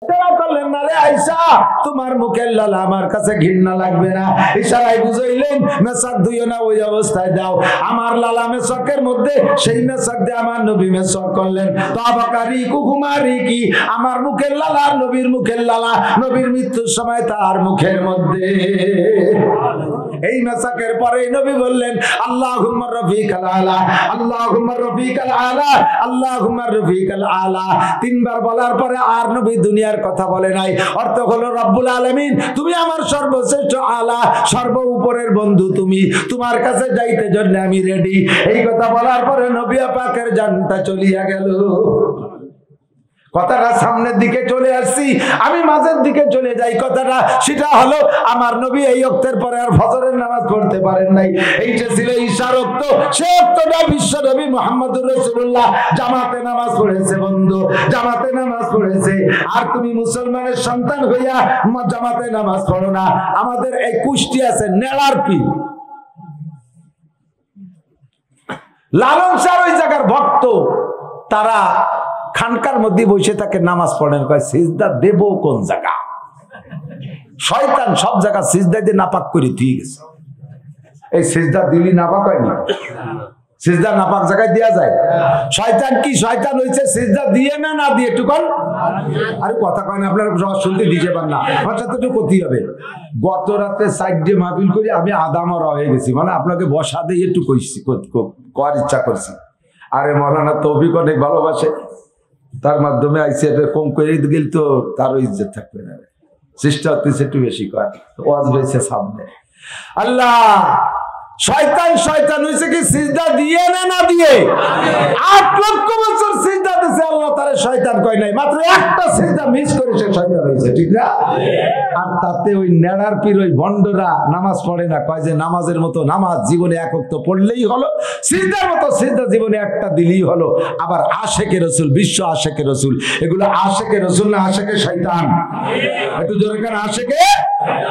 করলেন না রে আয়েশা, তোমার মুখের লালা আমার কাছে ঘৃণা লাগবে না। ইশারায় বুঝাইলেন মেসাক দিও না, ওই অবস্থায় দাও। আমার লালা মেসাকের মধ্যে, সেই মেসাক দিয়ে আমার নবী মেসাক করলেন। তাবাকারি কুকুমারি কি, আমার মুখের লালা নবীর মুখের লালা, নবীর মৃত্যুর সময় তার মুখের মধ্যে। এই মেসাকের পরে নবী বললেন আল্লাহুম্মা রফিকাল আলা, আল্লাহুম্মা রফিকাল আলা, আল্লাহুম্মা রফিকাল আলা। তিনবার বলার পরে আর নবী দুনিয়ার কথা বলে নাই। অর্থ হলো রব্বুল আলামিন, তুমি আমার সর্বশ্রেষ্ঠ আলা, সর্ব উপরের বন্ধু তুমি, তোমার কাছে যাইতে জন্য আমি রেডি। এই কথা বলার পরে নবী পাকের জানটা চলিয়া গেল। কথাটা সামনের দিকে চলে আসছি, আমি মাঝের দিকে চলে যাই। কথাটা সেটা হলো আমার নবী এই ওয়াক্তের পরে আর ফজরের নামাজ পড়তে পারেন নাই। এইটা ছিল ঈশার ওয়াক্ত। সে ওয়াক্তটা বিশ্ব নবী মুহাম্মদুর রাসূলুল্লাহ জামাতে নামাজ পড়েছে বন্ধু, জামাতে নামাজ পড়েছে। আর তুমি মুসলমানের সন্তান হইয়া জামাতে নামাজ পড়ো না। আমাদের এই কুষ্টি আছে নেড়ার পীর লালন শাহ, ওই জায়গার ভক্ত, তারা খানকার মধ্যে বসে থাকে, নামাজ পড়েন। কয় সিজদা দেব কোন জায়গা? শয়তান সব জায়গা সিজদা দিয়ে নাপাক করে দিয়ে গেছে। এই সিজদা দিলি নাপাক হয়নি? সিজদা নাপাক জায়গায় দেওয়া যায়? শয়তান কি শয়তান হয়েছে সিজদা দিয়ে না না দিয়ে? একটু কন, আরে কথা কয় না, আপনারা শুনতে দিতে পারেন না, আমার সাথে একটু ক্ষতি হবে। গত রাতে সাইড দিয়ে মাহফিল করে আমি আদামরা হয়ে গেছি, মানে আপনাকে বসা দিয়ে একটু কইছি, করার ইচ্ছা করছি। আরে মৌলানা তৌফিক অনেক ভালোবাসে, তার মাধ্যমে আইসি এটা কম করে গেল তো তারও ইজ্জত থাকবে না। চেষ্টা হচ্ছে একটু বেশি কর, ওয়াজ রয়েছে সামনে। আল্লাহ শয়তান শয়তান হয়েছে কি সিজদা দিয়ে না না দিয়ে? 8 লক্ষ বছর সিজদা দিয়েছে আল্লাহ, তারে শয়তান কয় নাই, মাত্র একটা সিজদা মিস করেছে শয়তান হয়েছে, ঠিক না? আর তাতে ওই নেড়ার পীর ওই ভণ্ডরা নামাজ পড়ে না, কয় যে নামাজের মতো নামাজ জীবনে এক ওয়াক্ত পড়লেই হলো, সিজদার মতো সিজদা জীবনে একটা দিলেই হলো। আবার আশেকে রসুল, বিশ্ব আশেকে রসুল, এগুলো আশেকে রসুল না আশেকে শয়তান? একটু জোরে কেন? আশেকে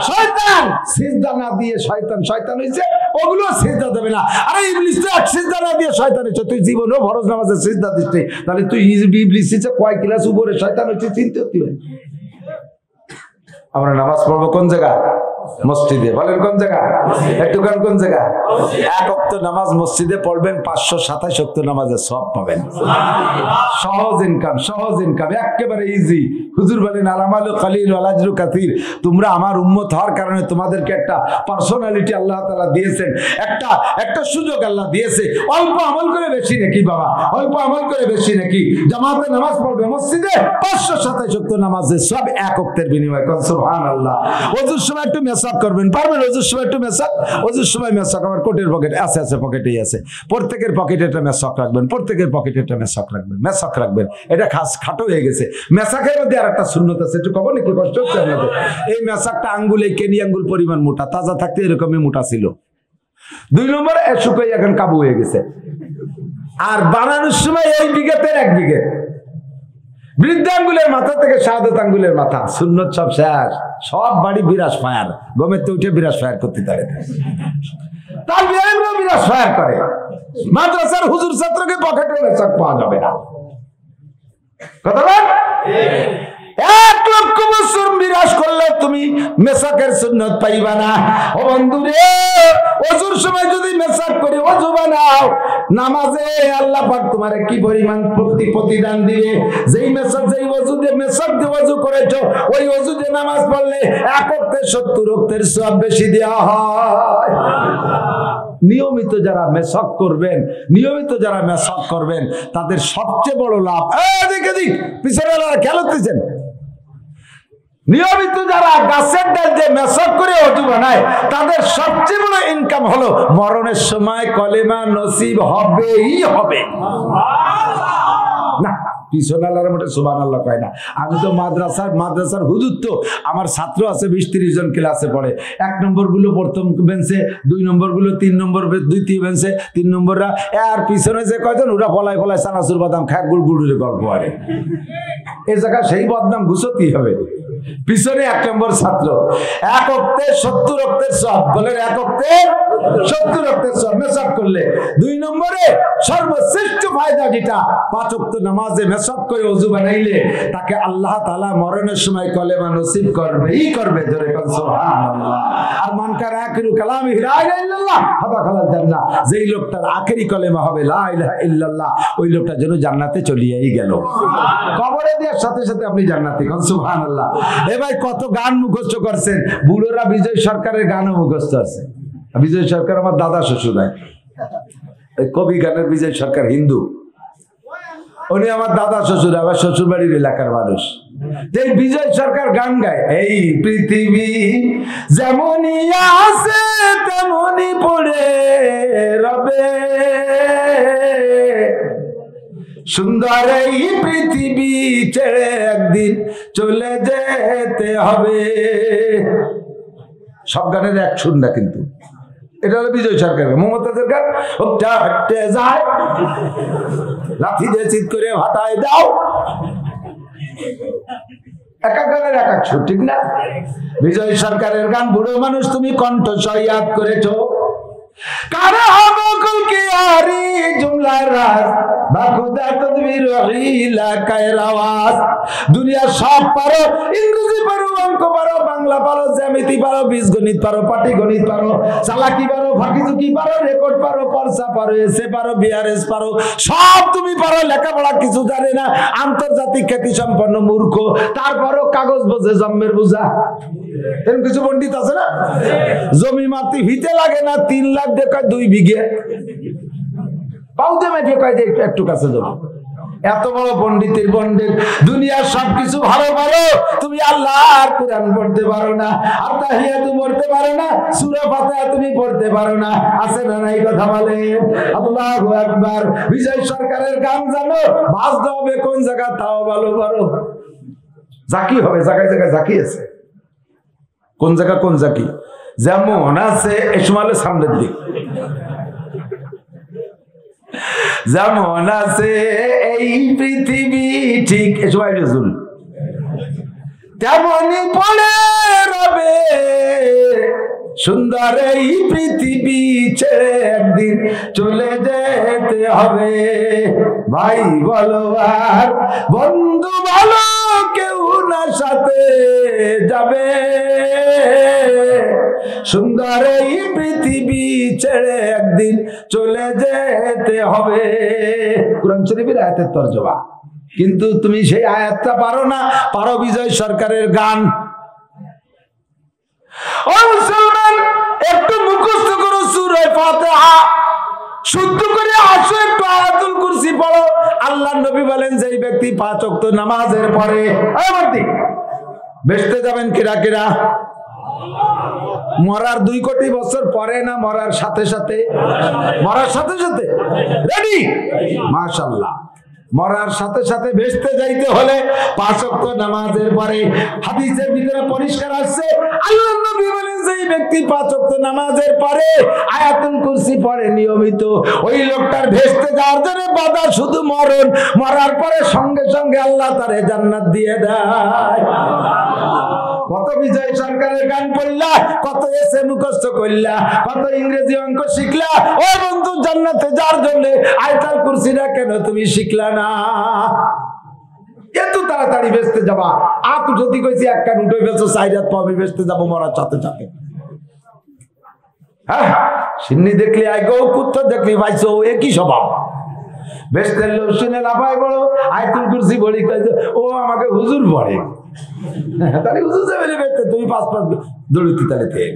শয়তান। সিজদা না দিয়ে শয়তান শয়তান হয়েছে, ওগুলো সিজদা দেবে না। আরে ইবলিস তো এক সিজদা না দিয়ে শয়তান হয়েছে, তুই জীবনেও ফরজ নামাজে সিজদা দিস নাই, তাহলে তুই ইবলিস কয় ক্লাস উপরে শয়তান হচ্ছে চিনতে হতে হবে। আমরা নামাজ পড়বো কোন জায়গা? মসজিদে। বলেন কোন জায়গা? একটু কোন জায়গা? এক ওয়াক্ত নামাজ মসজিদে পড়বেন, 527 ওয়াক্ত নামাজের সওয়াব পাবেন। সহজ ইনকাম, সহজ ইনকাম, একেবারে ইজি। হুজুর বলেন আল-আমালু কালিল ওয়াল আজরু কাসীর। তোমরা আমার উম্মত হওয়ার কারণে তোমাদেরকে একটা পার্সোনালিটি আল্লাহ তাআলা দিয়েছেন, একটা সুযোগ আল্লাহ দিয়েছে। অল্প আমল করে বেশি নাকি বাবা? অল্প আমল করে বেশি নাকি? জামাতে নামাজ পড়বে মসজিদে, 527 ওয়াক্ত নামাজের সব এক ওয়াক্তের বিনিময়ে। সুবহানাল্লাহ। ওযুর সময় একটু মেসাক করবেন, পারবেন? ওযুর সময় একটু মেসাক, ওযুর সময় মেসাক আমার কোটের পকেটে আছে, পকেটেই আছে। প্রত্যেকের পকেটে একটা মেসাক রাখবেন, প্রত্যেকের পকেটে একটা মেসাক রাখবেন, মেসাক রাখবেন। এটা খাটো হয়ে গেছে। মেসাকের মধ্যে আর একটা সুন্নত আছে, একটু কব নাকি? কষ্ট হচ্ছে আপনাদের? এই মেসাকটা আঙ্গুলে কেনি আঙ্গুল পরিমাণ মোটা, তাজা থাকতে এরকমই মোটা ছিল। 2 নম্বরে শুকাই এখন কাবু হয়ে গেছে। আর বানানোর সময় এই বিঘেতের 1 বিঘে, বৃদ্ধ আঙ্গুলের মাথা থেকে শাহাদাত আঙ্গুলের মাথা, সুন্নত সব শেষ। সব বাড়ি বিরাজ ফায়ার, গমেতে উঠে বিরাজ ফায়ার করতে পারে, তার বিরাজ ফায়ার করে। মাদ্রাসার হুজুর ছাত্রকে পকেটে মেসাক পাওয়া যাবে না। কথা বল? 1 লক্ষ বছর বিরাজ করলে তুমি মেসাকের সুন্নত পাইবা না। ও বন্ধু রে, ওযুর সময় যদি মেসাক করে ওযু বানাও, নামাজে আল্লাহ পাক তোমারে কি পরিমাণ প্রতিদান দিবে। যেই মেসাক, যেই ওযু দিয়ে মেসাক দিয়ে ওযু করেছো, ওই ওযু দিয়ে নামাজ পড়লে 1 ওয়াক্তে 70 ওয়াক্তের সওয়াব বেশি দেওয়া হয়। নিয়মিত যারা মেসাক করবেন, নিয়মিত যারা মেসাক করবেন, তাদের সবচেয়ে বড় লাভ, এদিকে পিছনে খেয়াল করতেছেন, নিয়মিত যারা গাছের ডাল দিয়ে মেসাক করে ওযু বানায়, তাদের সবচেয়ে বড় ইনকাম হলো মরণের সময় কলেমা নসিব হবেই হবে। না, পিছনালার মধ্যে সুবহানাল্লাহ কয় না। আমি তো মাদ্রাসার হুজুর, তো আমার ছাত্র আছে 20-30 জন ক্লাসে পড়ে। 1 নম্বর গুলো প্রথম বেঞ্চে, 2 নম্বর গুলো 3 নম্বর দ্বিতীয় বেঞ্চে, 3 নম্বররা। আর পিছনে যে কয়জন, ওরা ফলায় চানাচুর বাদাম খায়, গুড়গুড়ের গল্প আরে। এই জায়গা সেই বদনাম ঘুষতেই হবে। পিছনে 1 নম্বর ছাত্র, 1 ওয়াক্তে 70 ওয়াক্তের সওয়াব। বলেন 1 ওয়াক্তে 70 রক্তের সব মেসাব করলে। 2 নম্বরে সর্বশ্রেষ্ঠ ফায়দা যেটা 5 ওয়াক্ত নামাজে মেসাব করে ওযু বানাইলে তাকে আল্লাহ তাআলা মরণের সময় কলেমা নসিব করবে জোরে কোন সুবহানাল্লাহ। আর মান কারা আখিরু কালামি লা ইলাহা ইল্লাল্লাহ ফাদাখালাল জান্নাহ, যেই লোকটার আখেরি কলেমা হবে লা ইলাহা ইল্লাল্লাহ ওই লোকটা যেন জান্নাতে চলিয়েই গেল। কবরে দেওয়ার সাথে সাথে আপনি জান্নাতি কোন সুবহানাল্লাহ। এ ভাই কত গান মুখস্থ করছেন, বুড়োরা বিজয় সরকারের গানও মুখস্থ আছে। বিজয় সরকার আমার দাদা শ্বশুর হয়, কবি গানের বিজয় সরকার হিন্দু, উনি আমার দাদা শ্বশুর, আমার শ্বশুর বাড়ির এলাকার মানুষ। এই বিজয় সরকার গান গায়, এই পৃথিবী যেমনই আছে তেমনই পড়ে রবে, সুন্দর এই পৃথিবী ছেড়ে একদিন চলে যেতে হবে। সব গানের এক সুর না কিন্তু, এটা হলো বিজয় সরকার। মমতাজের গান হাঁটতে যায় লাঠি দিয়ে চিৎ করে ভাটায় দাও, এক এক গানের এক এক সুর, ঠিক না? বিজয় সরকারের গান বুড়ো মানুষ তুমি কণ্ঠ সয়াদ করেছো, কারা বকুল কি আরি জুমলা রাজ বাখুদা তদবির হিলা কায়ের আওয়াজ। দুনিয়া সব পারো, ইংরেজি পারো, অঙ্ক পারো, বাংলা পারো, জ্যামিতি পারো, বীজগণিত পারো, পাটিগণিত পারো, চালাকি পারো, ফাঁকিঝুঁকি পারো, রেকর্ড পারো, পরসা পারো, এসে পারো, বিআরএস পারো, সব তুমি পারো। লেখাপড়া কিছু জানে না, আন্তর্জাতিক খ্যাতি সম্পন্ন মূর্খ, তারপরও কাগজ বোঝে জন্মের বোঝা। এরকম কিছু পণ্ডিত আছে না, জমি মাটি ভিতে লাগে না, 3 লাখ দেখায় 2 বিঘে, পাউতে মেটে কয় যে একটু কাছে যাবো। এত বড় পণ্ডিতের পণ্ডিত, দুনিয়ার সবকিছু ভালো পারো, তুমি আল্লাহর কোরআন পড়তে পারো না, আত্তাহিয়াতু পড়তে পারো না, সূরা ফাতিহা তুমি পড়তে পারো না। আছে না নাই কথা বলে? আল্লাহু আকবার। বিজয় সরকারের গান জানো, বাজতে হবে কোন জায়গা তাও ভালো পারো। জাকি হবে, জায়গায় জায়গায় জাকি আছে, কোন জায়গা কোন জাকি যেমন আছে এ সময় সামনের দিক, যেমন আছে এই পৃথিবী ঠিক এ সময় নজরুল, তেমনই পড়ে রবে, সুন্দর এই পৃথিবী ছেড়ে একদিন চলে যেতে হবে। ভাই বলো আর বন্ধু বলো, কেউ না সাথে যাবে, সুন্দর এই পৃথিবী ছেড়ে একদিন চলে যেতে হবে। কুরআন শরীফের আয়াতের তরজমা, কিন্তু তুমি সেই আয়াতটা পারো না, পারো বিজয় সরকারের গান। ও মুসলমান, একটু মুখস্থ করো সূরা ফাতিহা, শুদ্ধ করে আসো, একটু আয়াতুল কুরসি পড়ো। আল্লাহর নবী বলেন যে ব্যক্তি 5 ওয়াক্ত নামাজের পরে বেহেশতে যাবেন কিরা কিরা? মরার 2 কোটি বছর পরে না মরার সাথে সাথে? মরার সাথে সাথে রেডি, মাশাআল্লাহ। মরার সাথে সাথে বেহেশতে যাইতে হলে 5 ওয়াক্ত নামাজের পরে। হাদিসের ভিতরে পরিষ্কার আছে, আল্লাহর নবী বলেন যে ব্যক্তি 5 ওয়াক্ত নামাজের পরে আয়াতুল কুরসি পড়ে নিয়মিত, ওই লোকটার বেহেশতে যাওয়ার জন্য বাধা শুধু মরণ, মরার পরে সঙ্গে সঙ্গে আল্লাহ তারে জান্নাত দিয়ে দেয়। কত বিজয় সরকারের গান পড়লা, কত এসে মুখস্থ করলা, কত ইংরেজি অঙ্ক শিখলা। ও বন্ধু, জান্নাতে যাওয়ার জন্য আয়াতুল কুরসিটা কেন তুমি শিখলা না? এত তাড়াতাড়ি বেহেশতে যাবা, আত যদি কইছি এক কান উঠে গেছো, 4 রাত পাবে বেহেশতে যাবো মরার সাথে সাথে। হ্যাঁ, সিন্নি দেখলি আইগো, কুত্তা দেখলি ভাইছো, একই স্বভাব। বেহেশতের লোক শুনে লাফায় বড়, আয়াতুল কুরসি বলি কইছে ও আমাকে হুজুর পড়ে, তাহলে হুজুর যাবে বেহেশতে, তুমি 5 দৌড়িতে তাহলে থেকে।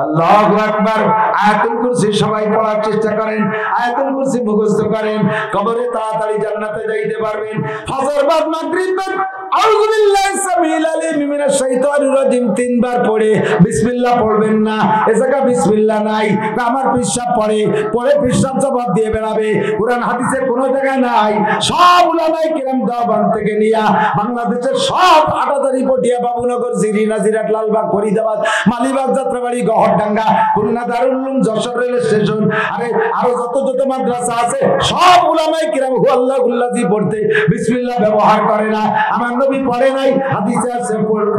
আল্লাহু আকবার। আয়াতুল কুরসি সবাই পড়ার চেষ্টা করেন, আয়াতুল কুরসি মুখস্থ করেন, কবরে তাড়াতাড়ি জান্নাতে যাইতে পারবেন। ফজর বাদ মাগরিব বাদ আউযু বিল্লাহি সামিল আলিম মিনাশ শাইতানির রাজিম 3 বার পড়ে বিসমিল্লাহ পড়বেন না। এ জায়গা বিসমিল্লাহ নাই, আমার পিশাব পড়ে পিশাব জবাব দিয়ে বেড়াবে, কুরআন হাদিসে কোনো জায়গায় নাই। সব উলামায়ে কিরাম দেওবন্দ থেকে নিয়া বাংলাদেশের সব আটাদারি পটিয়া, বাবুনগর, জিরি, নাজিরাট, লালবাগ, ফরিদাবাদ, মালিবাগ, যাত্রাবাড়ি, গহরডাঙ্গা, খুলনা, দারুল উলুম, যশোর রেল স্টেশন, আরো যত মাদ্রাসা আছে, সব উলামায়ে কিরাম হু আল্লাহুল্লাযী পড়তে বিসমিল্লাহ ব্যবহার করে না। আমার নবী পড়ে নাই, হাদিসে আছে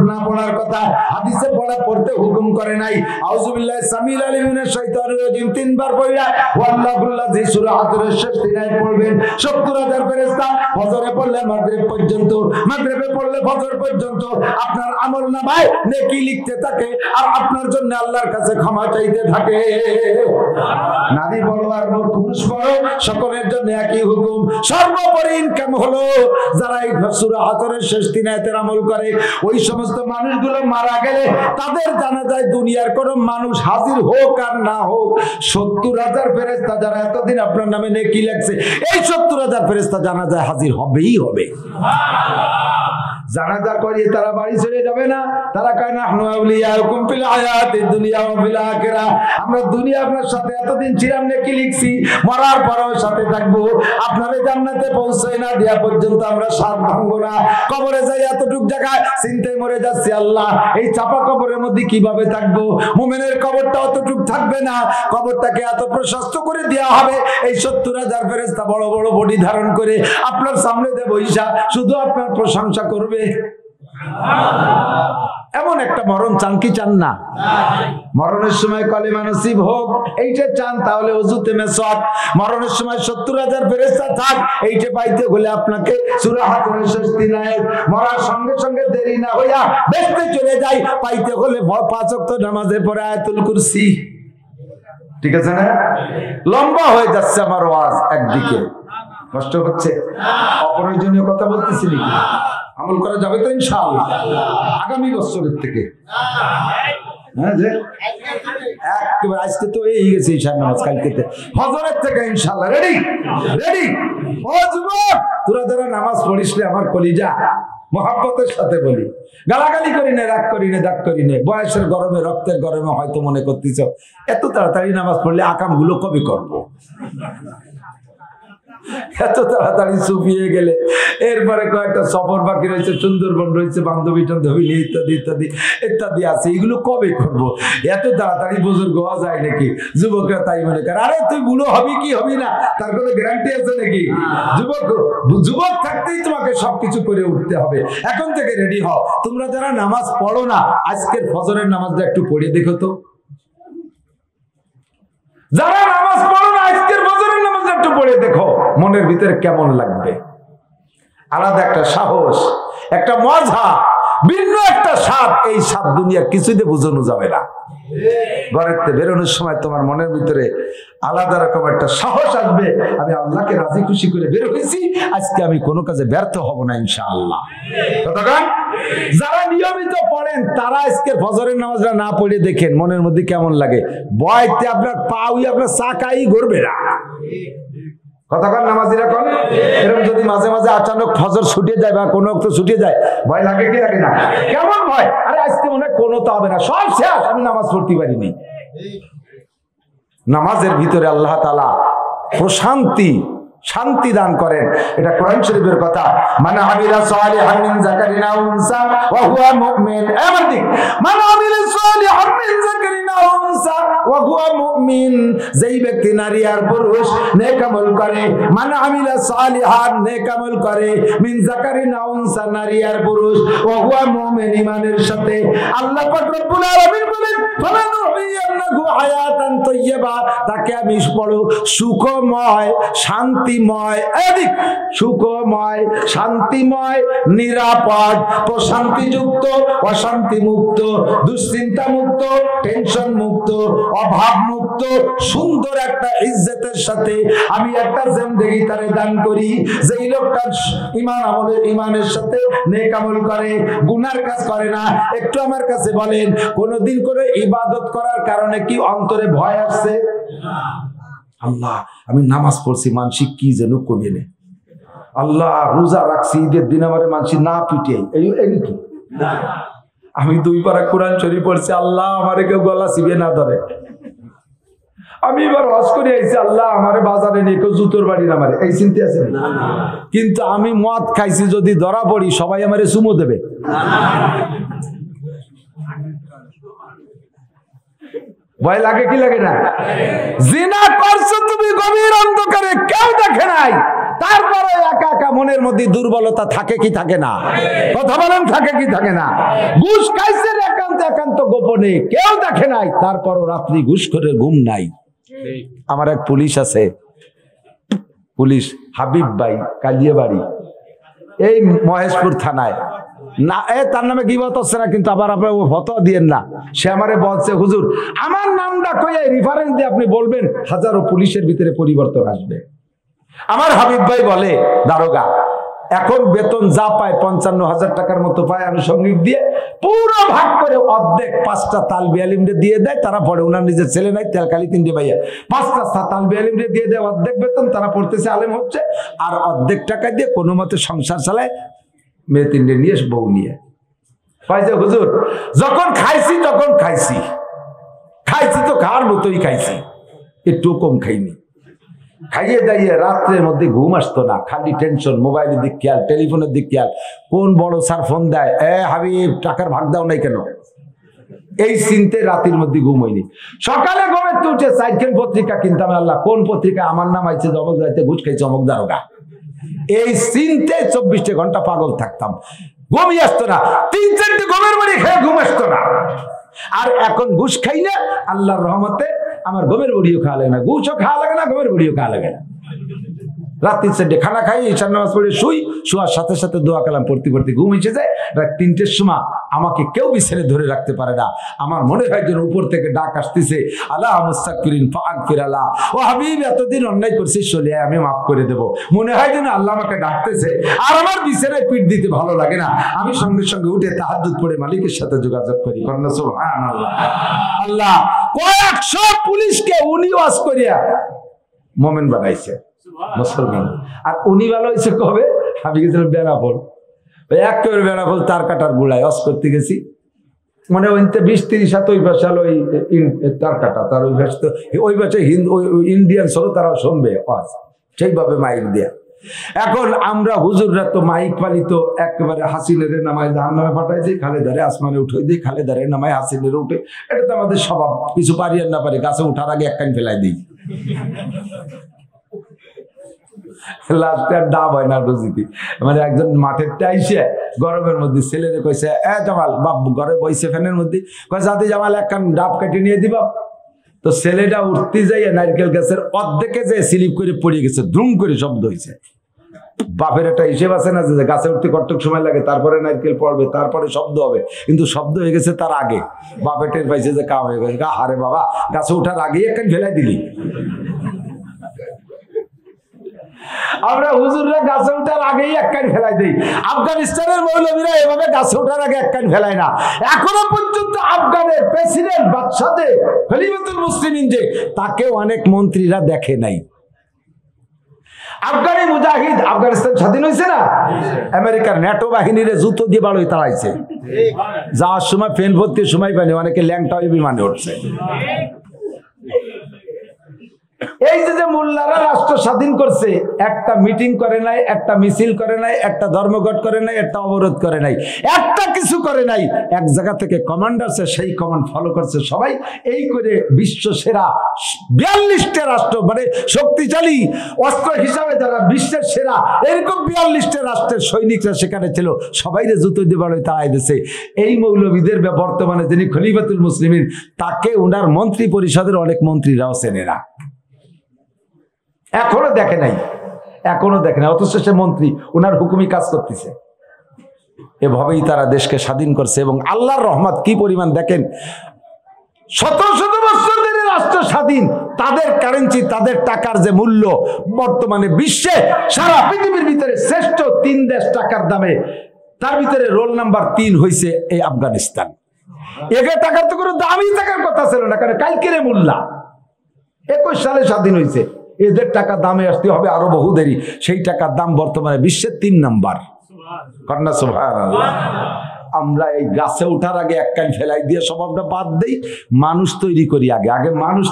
না পড়ার কথা, হাদিসে পড়তে হুকুম করে নাই। আউযুবিল্লাহি সামিল আলিম মিনাশ শাইতানির রাজিম তিনবার পড়া ওয়াল্লাহুল্লাযী সূরা হাজরের শেষ তিনায় পড়বেন। ৭০,০০০ ফেরেশতা ফজরে পড়লে মাগরিব পর্যন্ত, মাগরিবে পড়লে ফজর পর্যন্ত আপনার আমলনামায় নেকি লিখতে থাকে আর আপনার জন্য আল্লাহর কাছে ক্ষমা চাইতে থাকে। নারী বড় আর পুরুষ বড়, সকলের জন্য একই হুকুম। সর্বোপরি ইনকাম হলো যারা এই সূরা হাজরের শেষ তিন আয়াতের আমল করে, ওই সমস্ত মানুষগুলো মারা গেলে তাদের জানাজায় দুনিয়ার কোন মানুষ হাজির হোক আর না হোক, ৭০,০০০ ফেরেশতা যারা এতদিন আপনার নামে নেকি লেখছে, এই ৭০,০০০ ফেরেশতা জানাজায় হাজির হবেই হবে। জানাজা করিয়ে তারা বাড়ি ছেড়ে যাবে না। তারা কয় নাহনু আউলিয়াউকুম ফিল হায়াতিদ দুনিয়া ওয়া ফিল আখিরাহ, আমরা দুনিয়া আপনার সাথে এতদিন ছিলাম, নেকি লিখছি, মরার পরেও সাথে থাকবো, আপনারে জান্নাতে পৌঁছাই না দেয়া পর্যন্ত আমরা সাথ ভাঙবো না। কবরে যাই এতটুক জায়গায় চিন্তায় মরে যাচ্ছে, আল্লাহ এই চাপা কবরের মধ্যে কিভাবে থাকবো? মুমিনের কবরটা অতটুক থাকবে না, কবরটাকে এত প্রশস্ত করে দেওয়া হবে। এই ৭০,০০০ ফেরেশতা বড় বড় বডি ধারণ করে আপনার সামনে দিয়ে বইসা শুধু আপনার প্রশংসা করবে। এমন একটা মরণ চান কি চান না? মরণের সময় কলিমা নসিব হোক এইটা চান, তাহলে ওযুতে মেসওয়াক। মরণের সময় ৭০,০০০ ফেরেশতা থাক, এইটা পাইতে হলে আপনাকে সূরা হাজরের শেষ তিন আয়াত মরার সঙ্গে সঙ্গে দেরি না হইয়া বেহেশতে চলে যায়, পাইতে হলে ৫ ওয়াক্ত নামাজের পরে আয়াতুল কুরসি। ঠিক আছে না? লম্বা হয়ে যাচ্ছে আমার ওয়াজ, একদিকে কষ্ট হচ্ছে, অপ্রয়োজনীয় কথা বলতেছি নাকি? আমল করা যাবে তো ইনশাআল্লাহ আগামী বছরের থেকে। হ্যাঁ, যে একেবারে আজকে তো এই গেছে ঈশার নামাজ, কালকে ফজরের থেকে ইনশাআল্লাহ রেডি রেডি। ও যুবক, তোরা যারা নামাজ পড়িস আমার কলিজা মহব্বতের সাথে বলি, গালাগালি করি না, রাগ করি না, দাগ করি না, বয়সের গরমে রক্তের গরমে হয়তো মনে করতেছ এত তাড়াতাড়ি নামাজ পড়লে আকাম গুলো কবে করবো, এত তাড়াতাড়ি চুপিয়ে গেলে এরপরে কয়েকটা সফর বাকি রয়েছে, সুন্দরবন রয়েছে, বান্ধবী টান্ধবী নিয়ে ইত্যাদি ইত্যাদি ইত্যাদি আছে, এগুলো কবে করবো? এত তাড়াতাড়ি বুজুর্গ হওয়া যায় নাকি? যুবকরা তাই মনে করে, আরে তুই বুড়ো হবি কি হবি না তার কোনো গ্যারান্টি আছে নাকি? যুবক থাকতেই তোমাকে সবকিছু করে উঠতে হবে। এখন থেকে রেডি হও। তোমরা যারা নামাজ পড়ো না, আজকের ফজরের নামাজটা একটু পড়ে দেখো তো। যারা নামাজ পড়ো না, আজকের ফজরের নামাজটা একটু পড়ে দেখো, মনের ভিতরে কেমন লাগবে। আলাদা একটা সাহস, একটা মজা, ভিন্ন একটা স্বাদ। এই স্বাদ দুনিয়া কিছুতে বোঝানো যাবে না। ঘরের থেকে বেরোনোর সময় তোমার মনের ভিতরে আলাদা রকম একটা সাহস আসবে, আমি আল্লাহকে রাজি খুশি করে বের হয়েছি, আজকে আমি কোনো কাজে ব্যর্থ হব না ইনশাআল্লাহ। ততক্ষণ যারা নিয়মিত পড়েন তারা আজকে ফজরের নামাজটা না পড়ে দেখেন মনের মধ্যে কেমন লাগে। বয়তে আপনার পাউই আপনার চাকাই ঘুরবে না। কতক্ষণ নামাজিরা কোন এরকম যদি মাঝে মাঝে আচানক ফজর ছুটে যায় বা কোনো একটু ছুটে যায়, ভয় লাগে কি লাগে না? কেমন ভয়? আরে আজকে মনে হয় কোনো তো হবে না, সব শেষ, আমি নামাজ পড়তে পারিনি। নামাজের ভিতরে আল্লাহ তাআলা প্রশান্তি, শান্তি দান করেন। এটা কোরআন শরীফের কথা। মান আমিলা সালিহান মিন যাকারিন আও উনসা ওয়া হুয়া মুমিন, এমনকি মান আমিলা সালিহান মিন যাকারিন আও উনসা ওয়া হুয়া মুমিন, যেই ব্যক্তি নারী আর পুরুষ নেক আমল করে, মান আমিলা সালিহান নেক আমল করে, মিন যাকারিন আও উনসা নারী আর পুরুষ, ওয়া হুয়া মুমিন ইমানের সাথে, আল্লাহ পাক রব্বুল আলামিন বলেন ফালানুহিয়ান্নাহু হায়াতান তাইয়্যিবা, তাকে আমি বড় সুখময় শান্তিময়, এদিক সুখময় শান্তিময় নিরাপদ প্রশান্তিযুক্ত অশান্তি মুক্ত দুশ্চিন্তা মুক্ত টেনশন মুক্ত অভাব মুক্ত সুন্দর একটা ইজ্জতের সাথে আমি একটা জিন্দেগি তারে দান করি। যেই লোকটা ঈমান আমলে ঈমানের সাথে নেক আমল করে, গুনার কাজ করে না। একটু আমার কাছে বলেন, কোনদিন করে ইবাদত করার কারণে কি অন্তরে ভয় আসছে? আল্লাহ আমি নামাজ পড়ছি, মানসিক কি যেন কমে নে, আল্লাহ রোজা রাখছি, ঈদের দিন আমার মানসি না পিটে, এই কি আমি 2 পারা কোরআন শরীফ পড়ছি, আল্লাহ আমারে কেউ গলা চিবিয়ে না ধরে, আমি এবার হজ করে আইছি, আল্লাহ আমারে বাজারে নিয়ে কেউ জুতোর বাড়ি না মারে, এই চিন্তা আছে। কিন্তু আমি মদ খাইছি, যদি ধরা পড়ি সবাই আমারে চুমো দেবে। ভয় লাগে কি লাগে না? জিনা করছো তুমি গভীর অন্ধকারে, কেউ দেখে নাই, তারপরে একা একা মনের মধ্যে দুর্বলতা থাকে কি থাকে না? কথা বলেন, থাকে কি থাকে না? ঘুষ খাইছে একান্ত একান্ত গোপনে, কেউ দেখে নাই, তারপরও রাত্রি ঘুষ করে ঘুম নাই। আমার এক পুলিশ আছে, পুলিশ হাবিব ভাই, কালিয়াবাড়ি, এই মহেশপুর থানায় না, তার নামে গিবত হচ্ছে না, কিন্তু আবার আপনার ফতোয়া দিয়েন না। সে আমারে বলছে, হুজুর আমার নামটা কইয়া রেফারেন্স দিয়ে আপনি বলবেন, হাজারো পুলিশের ভিতরে পরিবর্তন আসবে। আমার হাবিব ভাই বলে, দারোগা এখন বেতন যা পায় 55,000 টাকার মতো পায়, আনুষঙ্গিক দিয়ে পুরো ভাগ করে অর্ধেক 5টা তালবি আলিমরে দিয়ে দেয়, তারা পড়ে। ওনার নিজের ছেলে নাই, তেলকালি 3টে ভাইয়া, 5টা তালবি আলিমরে দিয়ে দেয় অর্ধেক বেতন, তারা পড়তেছে, আলেম হচ্ছে, আর অর্ধেক টাকা দিয়ে কোনো মতে সংসার চালায়, মেয়ে 3টে নিয়ে বউ নিয়ে। যে হুজুর যখন খাইছি তখন খাইছি তো খাওয়ার মতোই খাইছি, একটু কম খাইনি। খাইয়ে দাইয়ে রাত্রের মধ্যে ঘুম আসতো না, খালি টেনশন, মোবাইলের দিক খেয়াল, টেলিফোনের দিক খেয়াল, কোন বড় স্যার ফোন দেয়, হাবিব টাকার ভাগ দাও নাই কেন, এই চিনতে রাতের মধ্যে ঘুম হয়নি। সকালে ঘুমে উঠে সাইকেল পত্রিকা কিনতাম, আল্লাহ কোন পত্রিকা আমার নাম আইছে, অমুক রাইতে ঘুষ খাইছে অমুক দারোগা, এই চিনতে 24 ঘন্টা পাগল থাকতাম, ঘুমই আসতো না, 3-4টে ঘুমের বাড়ি খেয়ে ঘুম আসতো না। আর এখন ঘুষ খাই না, আল্লাহর রহমতে আমার ঘুমের বড়িও খাওয়া লাগে না, ঘুষও খাওয়া লাগে না, ঘুমের বড়িও খাওয়া লাগে না। রাত 3-4টে খানা খাই, ঈশার নামাজ পড়ে শুই, শোয়ার সাথে সাথে দোয়া কালাম পড়তে পড়তে ঘুম এসে যায়। রাত 3টের সময় আমাকে কেউ বিছানে ধরে রাখতে পারে না, আমার মনে হয় যেন উপর থেকে ডাক আসতেছে, আল্লাহ মুস্তাগফিরিন ফাগফির আল্লাহ, ও হাবিব এতদিন অন্যায় করছিস, চলে আমি মাফ করে দেব। মনে হয় যেন আল্লাহ আমাকে ডাকতেছে, আর আমার বিছানায় পিঠ দিতে ভালো লাগে না, আমি সঙ্গে সঙ্গে উঠে তাহাজ্জুদ পড়ে মালিকের সাথে যোগাযোগ করি। সুবহানাল্লাহ। আল্লাহ কয়েকশো পুলিশকে উনি ওয়াজ করিয়া মোমেন বানাইছে, মুসলমান। আর উনি ভালো হয়েছে কবে, আমি গেছিলাম বেনাপোল, একেবারে বেনাপোল তার কাটার গুড়ায় অস করতে গেছি, মানে ওই 20-30 হাত ওই ভাষা, ওই তার কাটা, তার ওই ভাষা, ওই ভাষায় ইন্ডিয়ান হলো, তারাও শুনবে ওয়াজ সেইভাবে মাইক দিয়া। এখন আমরা হুজুররা তো মাইক পালিত, একেবারে হাসিনের নামায় জাহান্নামে পাঠাই দিই, খালেদারে আসমানে উঠে দিই, খালেদারে নামায় হাসিনের উঠে, এটা তো আমাদের স্বভাব, কিছু পারি আর না পারি, গাছে উঠার আগে এক কান ফেলাই দিই, লাস্টে আর ডাব হয় না রুজিতি। মানে একজন মাঠের টাইসে গরমের মধ্যে ছেলেরে কইছে, জামাল বাপ ঘরে বইছে ফ্যানের মধ্যে, কয় জাতি জামাল এক কান ডাব কেটে নিয়ে দিবা। তো ছেলেটা উঠতে যাইয়া নারকেল গাছের অর্ধেকে যে স্লিপ করে পড়ে গেছে, দ্রুম করে শব্দ হয়েছে। বাপের একটা হিসেব আছে না, যে গাছে উঠতে কতটুক সময় লাগে, তারপরে নারকেল পড়বে, তারপরে শব্দ হবে, কিন্তু শব্দ হয়ে গেছে তার আগে। বাপে টের পাইছে যে কাম হয়ে গেছে, আরে বাবা গাছে উঠার আগেই এক কান ফেলাই দিলি। আমরা হুজুররা গাছে উঠার আগেই এক কান ফেলাই দেই, আফগানিস্তানের মৌলবীরা এভাবে গাছে উঠার আগে এক কান ফেলায় না। এখনো পর্যন্ত আফগানের প্রেসিডেন্ট বাদশাহে খলিফাতুল মুসলিমিন যে, তাকে অনেক মন্ত্রীরা দেখে নাই। আফগানি মুজাহিদ, আফগানিস্তান স্বাধীন হয়েছে না, আমেরিকার ন্যাটো বাহিনীর জুতো দিয়ে বাড়ি তাড়াইছে, যাওয়ার সময় ফেন ভর্তির সময় পায়নি, অনেকে ল্যাংটা হয়ে বিমানে উঠছে। এই যে মোল্লারা রাষ্ট্র স্বাধীন করছে, একটা মিটিং করে নাই, একটা মিছিল করে নাই, একটা ধর্মঘট করে নাই, একটা অবরোধ করে নাই, একটা কিছু করে নাই। এক জায়গা থেকে কমান্ড আছে, সেই কমান্ড ফলো করছে সবাই। এই করে বিশ্ব সেরা 42টা রাষ্ট্র, মানে শক্তিশালী অস্ত্র হিসাবে যারা বিশ্বের সেরা, এরকম 42টা রাষ্ট্রের সৈনিকরা সেখানে ছিল, সবাই জুতো দিয়ে বাড়ি তাড়াই দিয়েছে। এই মৌলবীদের বর্তমানে যিনি খলিফাতুল মুসলিমিন, তাকে ওনার মন্ত্রী পরিষদের অনেক মন্ত্রীরাও চেনে না, এখনো দেখে নাই, অথচ সে মন্ত্রী, ওনার হুকুমই কাজ করতেছে। এভাবেই তারা দেশকে স্বাধীন করছে। এবং আল্লাহর রহমত কি পরিমাণ দেখেন, শত শত বছর ধরে রাষ্ট্র স্বাধীন, তাদের কারেন্সি, তাদের টাকার যে মূল্য বর্তমানে বিশ্বে সারা পৃথিবীর ভিতরে শ্রেষ্ঠ 3 দেশ টাকার দামে, তার ভিতরে রোল নাম্বার 3 হয়েছে এই আফগানিস্তান। একে টাকার তো কোনো দামই থাকার কথা ছিল না, কারণ কালকের মোল্লা 21 সালে স্বাধীন হয়েছে, এদের টাকা দামে আসতে হবে আরো বহু দেরি। সেই টাকার দাম বর্তমানে বিশ্বের 3 নাম্বার। কন্যা সুবহানাল্লাহ। আমরা এই গাছে ওঠার আগে এক কান ফেলাই দিয়ে স্বভাবটা বাদ দেই, মানুষ তৈরি করি, আগে মানুষ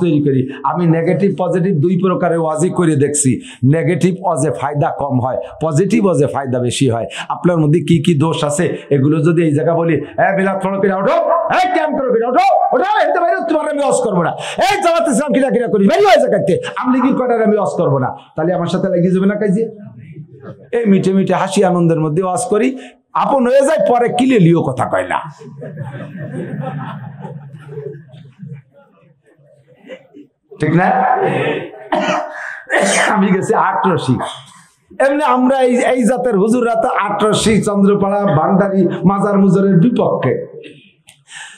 তৈরি করি। আমি নেগেটিভ পজিটিভ 2 প্রকারের ওয়াজি করে দেখছি। নেগেটিভ ওয়াজে ফায়দা কম হয়, পজিটিভ ওয়াজে ফায়দা বেশি হয়। আপনার মধ্যে কি কি দোষ আছে, এগুলো যদি এই জায়গা বলি, বিলাত ফলো করে ওঠো, এই ক্যাম্প করো বেটা, ওঠো ওঠো, এতে বাইরে তোমার আমি ওয়াজ করবো না। এই জামাত ইসলাম কিরা কিরা করিস, বেরিয়ে হয়েছে কাটতে, আমি লিগির কয়টার আমি ওয়াজ করবো না। তাহলে আমার সাথে লাগিয়ে যাবে না কাজে? এই মিঠে মিঠে হাসি আনন্দের মধ্যে ওয়াজ করি, আপন হয়ে যায়, পরে কিলে লিও কথা কয় না। ঠিক না? আমি গেছি আটরশি, এমনি আমরা এই জাতের হুজুররা তো আটরশি, চন্দ্রপাড়া, ভান্ডারি, মাজার মুজরের বিপক্ষে।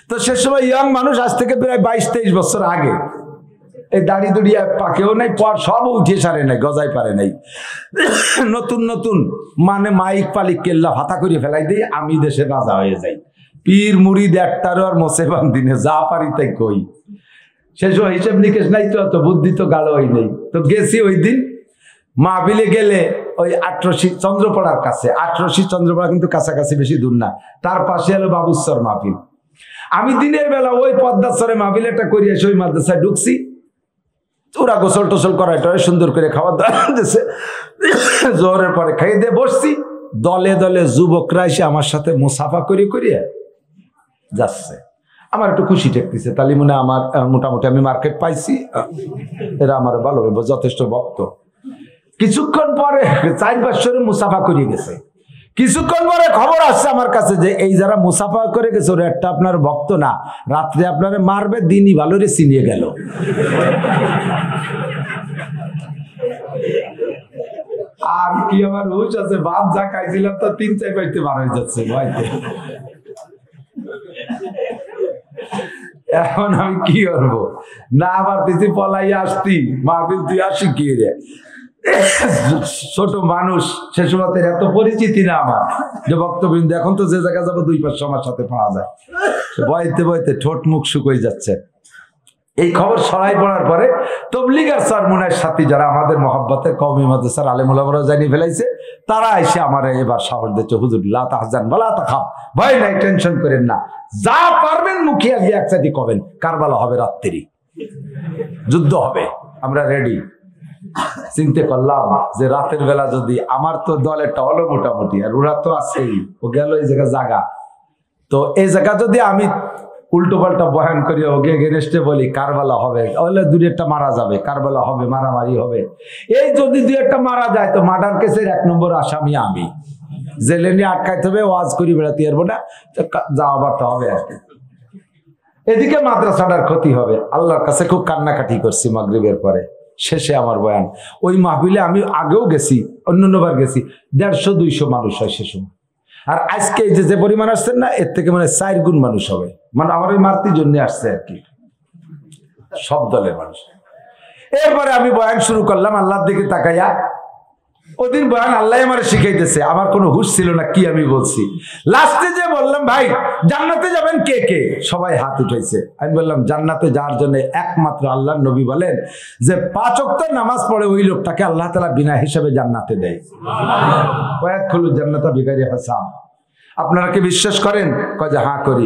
তো সে সময় ইয়াং মানুষ, আজ থেকে প্রায় 22-23 বছর আগে, এই দাড়ি দুড়িয়া পাকেও নাই, পর সব উঠে সারে নাই, গজাই পারে নাই। নতুন নতুন মানে মাইক পালিক কেল্লা ভাতা করে ফেলাই দিই, আমি দেশের রাজা হয়ে যাই। পীর মুরিদ একটারও আর মোসেবান দিনে যা পারি তাই কই। সে সময় হিসেব নিকেশ নাই, তো বুদ্ধি তো গালোই নেই। তো গেছি ওই দিন মাহফিলে গেলে ওই আটরশি চন্দ্রপাড়ার কাছে, আটরশি চন্দ্রপাড়া কিন্তু কাছাকাছি, বেশি দূর না, তার পাশে হলো বাবুসর মাহফিল। আমি দিনের বেলা ওই পদ্মাসরে মাহফিল একটা করি এসে ওই মাদ্রাসায় ঢুকছি। ওরা গোসল টোসল করায় সুন্দর করে খাবার দাবার দিয়েছে, জোহরের পরে খাইয়ে দিয়ে বসছি। দলে দলে যুবকরা এসে আমার সাথে মুসাফা করিয়ে যাচ্ছে। আমার একটু খুশি ঠেকতেছে, তাহলে মনে আমার মোটামুটি আমি মার্কেট পাইছি, এরা আমার ভালো যথেষ্ট ভক্ত। কিছুক্ষণ পরে 4-5 মুসাফা করিয়ে গেছে। কিছুক্ষণ পরে খবর আসছে আমার কাছে যে এই যারা মুসাফা করে গেছে ওরা একটা আপনার ভক্ত না, রাত্রে আপনারা মারবে, দিনই ভালো রে চিনিয়ে গেল। আর কি আমার হুশ আছে, ভাত যা খাইছিলাম তো 3-4 বাড়িতে বার হয়ে যাচ্ছে ভাইতে। এখন আমি কি করবো, না পারতেছি, পলাই আসতি মাহফিল, তুই আসি কি রে, ছোট মানুষ, সে সময় এত পরিচিতি না আমার যে বক্তবৃন্দ। এখন তো যে জায়গায় যাবো 2-5 আমার সাথে পাওয়া যায়, বইতে বইতে ঠোঁট মুখ শুকিয়ে যাচ্ছে। এই খবর ছড়াই পড়ার পরে তবলিগার সরমুনার সাথী যারা আমাদের মহব্বতের কওমি মাদ্রাসার আলেম ওলামারা জানিয়ে ফেলাইছে, তারা এসে আমার এবার সাহস দিচ্ছে, হুজুর লা তাহজান ওয়ালা তাখাফ, ভয় নাই, টেনশন করেন না, যা পারবেন মুখিয়া দিয়ে একসাথে কবেন, কারবালা হবে রাত্রি, যুদ্ধ হবে, আমরা রেডি। চিন্তা করলাম যে রাতের বেলা যদি আমার তো দলেরটা হলো মোটামুটি, আর ওরা তো আছেই, ও গেল এই জায়গা, তো এই জায়গা যদি আমি উল্টো পাল্টা বয়ান করি, ওকে গেনেস্টে বলি কারবালা হবে, তাহলে 2-1টা মারা যাবে, কারবালা হবে, মারামারি হবে। এই যদি 2-1টা মারা যায় তো মার্ডার কেসের 1 নম্বর আসামি আমি, জেলে নিয়ে আটকাইতে হবে, ওয়াজ করি বেড়াতে পারবো না, যাওয়া বার্তা হবে আর কি। এদিকে মাদ্রাসাটার ক্ষতি হবে। আল্লাহর কাছে খুব কান্নাকাটি করছি মাগরিবের পরে। শেষে আমার বয়ান, ওই মাহফিলে আমি আগেও গেছি, অন্যান্যবার গেছি, 150-200 মানুষ হয় সে সময়। আর আজকে এই যে পরিমাণ আসছেন না, এর থেকে মানে 4 গুণ মানুষ হবে, মানে আমার ওই মারতির জন্য আসছে আর কি, সব দলের মানুষ। এরপরে আমি বয়ান শুরু করলাম আল্লাহর দিকে তাকাইয়া। ওদিন বয়ান আল্লাহ আমার শিখাইতেছে, আমার কোনো হুঁশ ছিল না কি আমি বলছি। লাস্টে যে বললাম ভাই জান্নাতে যাবেন কে কে, সবাই হাত উঠাইছে। আমি বললাম জান্নাতে যাওয়ার জন্য একমাত্র আল্লাহর নবী বলেন যে 5 ওয়াক্ত নামাজ পড়ে ওই লোকটাকে আল্লাহ তাআলা বিনা হিসাবে জান্নাতে দেয়। ওয়ায়াদখুলুল জান্নাতা বিগাইরি হিসাব। আপনারা কি বিশ্বাস করেন? কয় যে হ্যাঁ করি।